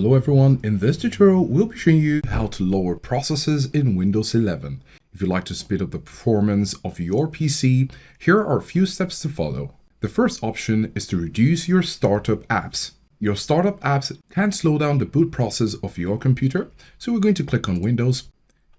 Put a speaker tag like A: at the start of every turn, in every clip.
A: Hello everyone, in this tutorial we'll be showing you how to lower processes in Windows 11. If you'd like to speed up the performance of your PC, here are a few steps to follow. The first option is to reduce your startup apps. Your startup apps can slow down the boot process of your computer, so we're going to click on Windows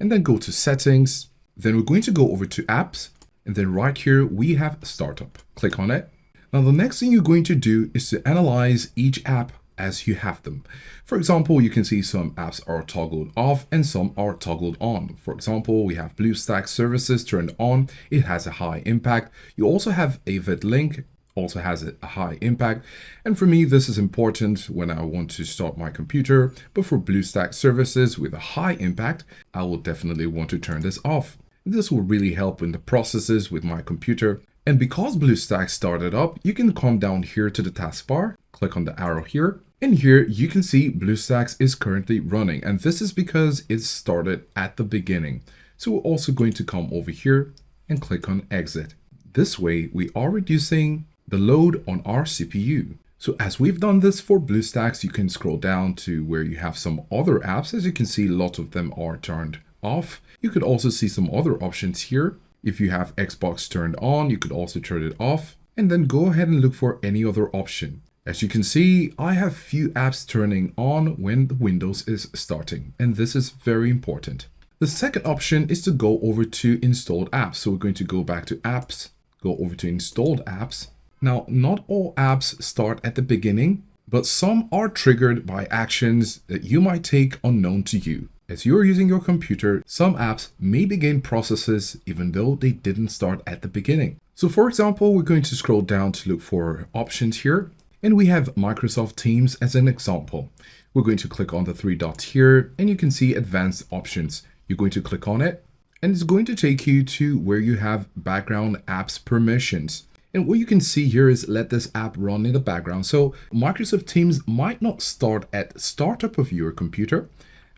A: and then go to Settings. Then we're going to go over to Apps, and then right here we have Startup. Click on it. Now the next thing you're going to do is to analyze each app as you have them. For example, you can see some apps are toggled off and some are toggled on. For example, we have BlueStack services turned on. It has a high impact. You also have a VidIQ, also has a high impact. And for me, this is important when I want to start my computer. But for BlueStack services with a high impact, I will definitely want to turn this off. This will really help in the processes with my computer. And because BlueStack started up, you can come down here to the taskbar, click on the arrow here. And here you can see BlueStacks is currently running, and this is because it started at the beginning. So we're also going to come over here and click on exit. This way we are reducing the load on our CPU. So as we've done this for BlueStacks, you can scroll down to where you have some other apps. As you can see, lots of them are turned off. You could also see some other options here. If you have Xbox turned on, you could also turn it off, and then go ahead and look for any other option. As you can see, I have few apps turning on when the Windows is starting, and this is very important. The second option is to go over to installed apps. So we're going to go back to apps, go over to installed apps. Now, not all apps start at the beginning, but some are triggered by actions that you might take unknown to you. As you're using your computer, some apps may begin processes even though they didn't start at the beginning. So for example, we're going to scroll down to look for options here. And we have Microsoft Teams as an example. We're going to click on the three dots here, and you can see advanced options. You're going to click on it, and it's going to take you to where you have background apps permissions. And what you can see here is let this app run in the background. So Microsoft Teams might not start at startup of your computer,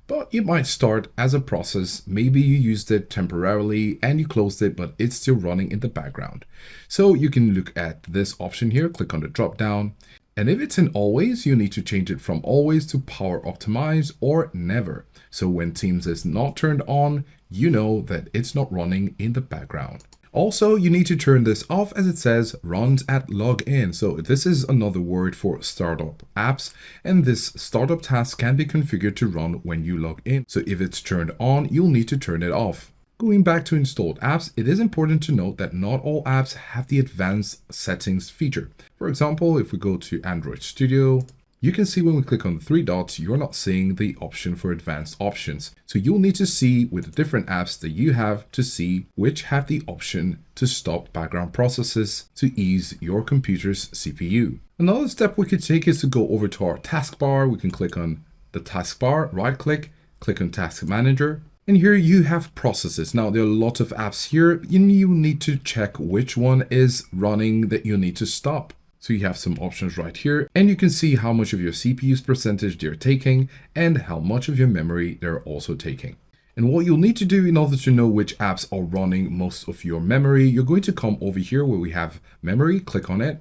A: but it might start as a process. Maybe you used it temporarily and you closed it, but it's still running in the background. So you can look at this option here, click on the drop down. And if it's in always, you need to change it from always to power optimize or never. So when Teams is not turned on, you know that it's not running in the background. Also, you need to turn this off as it says runs at login. So this is another word for startup apps, and this startup task can be configured to run when you log in. So if it's turned on, you'll need to turn it off. Going back to installed apps, it is important to note that not all apps have the advanced settings feature. For example, if we go to Android Studio, you can see when we click on the three dots, you're not seeing the option for advanced options. So you'll need to see with the different apps that you have to see which have the option to stop background processes to ease your computer's CPU. Another step we could take is to go over to our taskbar. We can click on the taskbar, right click on Task Manager. And here you have processes. Now there are lots of apps here, and you need to check which one is running that you need to stop. So you have some options right here, and you can see how much of your CPU's percentage they're taking and how much of your memory they're also taking. And what you'll need to do in order to know which apps are running most of your memory, you're going to come over here where we have memory, click on it.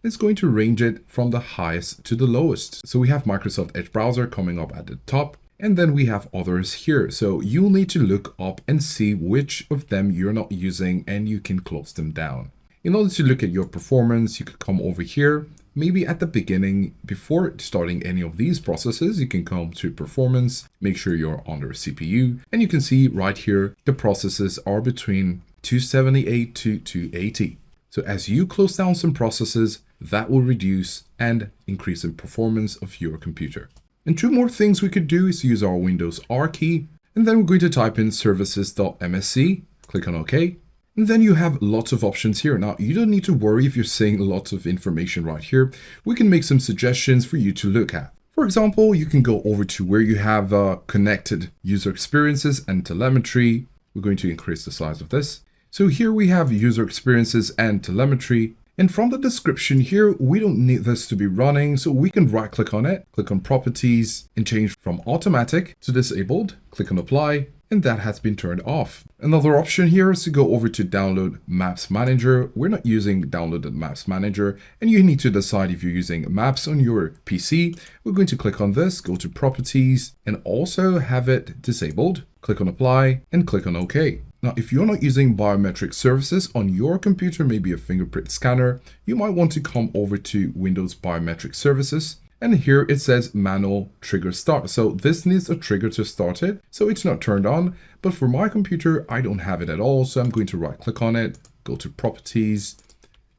A: It's going to range it from the highest to the lowest. So we have Microsoft Edge browser coming up at the top, and then we have others here. So you'll need to look up and see which of them you're not using, and you can close them down. In order to look at your performance, you could come over here, maybe at the beginning, before starting any of these processes, you can come to performance, make sure you're under CPU, and you can see right here, the processes are between 278 to 280. So as you close down some processes, that will reduce and increase the performance of your computer. And two more things we could do is use our Windows R key, and then we're going to type in services.msc, click on OK. And then you have lots of options here. Now, you don't need to worry if you're seeing lots of information right here. We can make some suggestions for you to look at. For example, you can go over to where you have connected user experiences and telemetry. We're going to increase the size of this. So here we have user experiences and telemetry. And from the description here, we don't need this to be running. So we can right click on it, click on properties and change from automatic to disabled, click on apply. And that has been turned off. Another option here is to go over to download Maps Manager. We're not using downloaded Maps Manager, and you need to decide if you're using Maps on your PC. We're going to click on this, go to Properties, and also have it disabled. Click on Apply and click on OK. Now, if you're not using biometric services on your computer, maybe a fingerprint scanner, you might want to come over to Windows Biometric Services. And here it says manual trigger start. So this needs a trigger to start it. So it's not turned on, but for my computer, I don't have it at all. So I'm going to right click on it, go to Properties,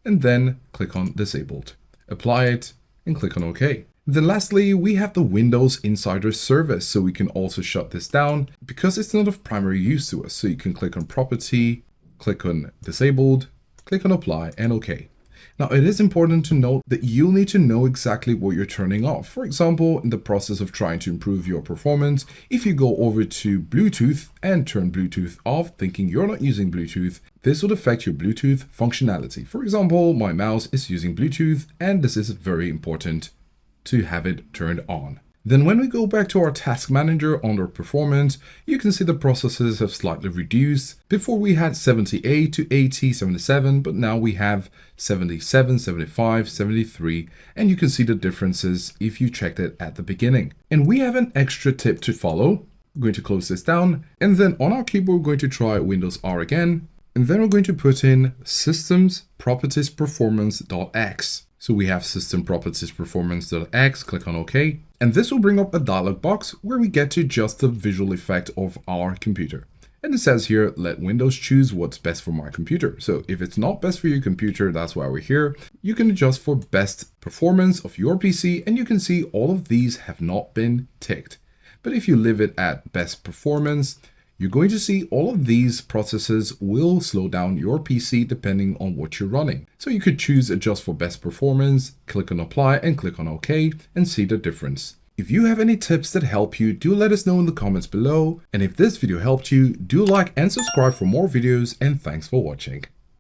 A: and then click on Disabled. Apply it and click on OK. Then lastly, we have the Windows Insider service. So we can also shut this down because it's not of primary use to us. So you can click on Property, click on Disabled, click on Apply and OK. Now, it is important to note that you'll need to know exactly what you're turning off. For example, in the process of trying to improve your performance, if you go over to Bluetooth and turn Bluetooth off, thinking you're not using Bluetooth, this would affect your Bluetooth functionality. For example, my mouse is using Bluetooth, and this is very important to have it turned on. Then when we go back to our task manager under performance, you can see the processes have slightly reduced. Before we had 78 to 80, 77, but now we have 77, 75, 73, and you can see the differences if you checked it at the beginning. And we have an extra tip to follow. I'm going to close this down, and then on our keyboard, we're going to try Windows R again, and then we're going to put in Systems Properties Performance.x. So we have System Properties Performance.x, click on OK. And this will bring up a dialog box where we get to adjust the visual effect of our computer. And it says here, let Windows choose what's best for my computer. So if it's not best for your computer, that's why we're here. You can adjust for best performance of your PC, and you can see all of these have not been ticked. But if you leave it at best performance, you're going to see all of these processes will slow down your PC depending on what you're running. So you could choose adjust for best performance, click on apply and click on OK and see the difference. If you have any tips that help you, do let us know in the comments below. And if this video helped you, do like and subscribe for more videos, and thanks for watching.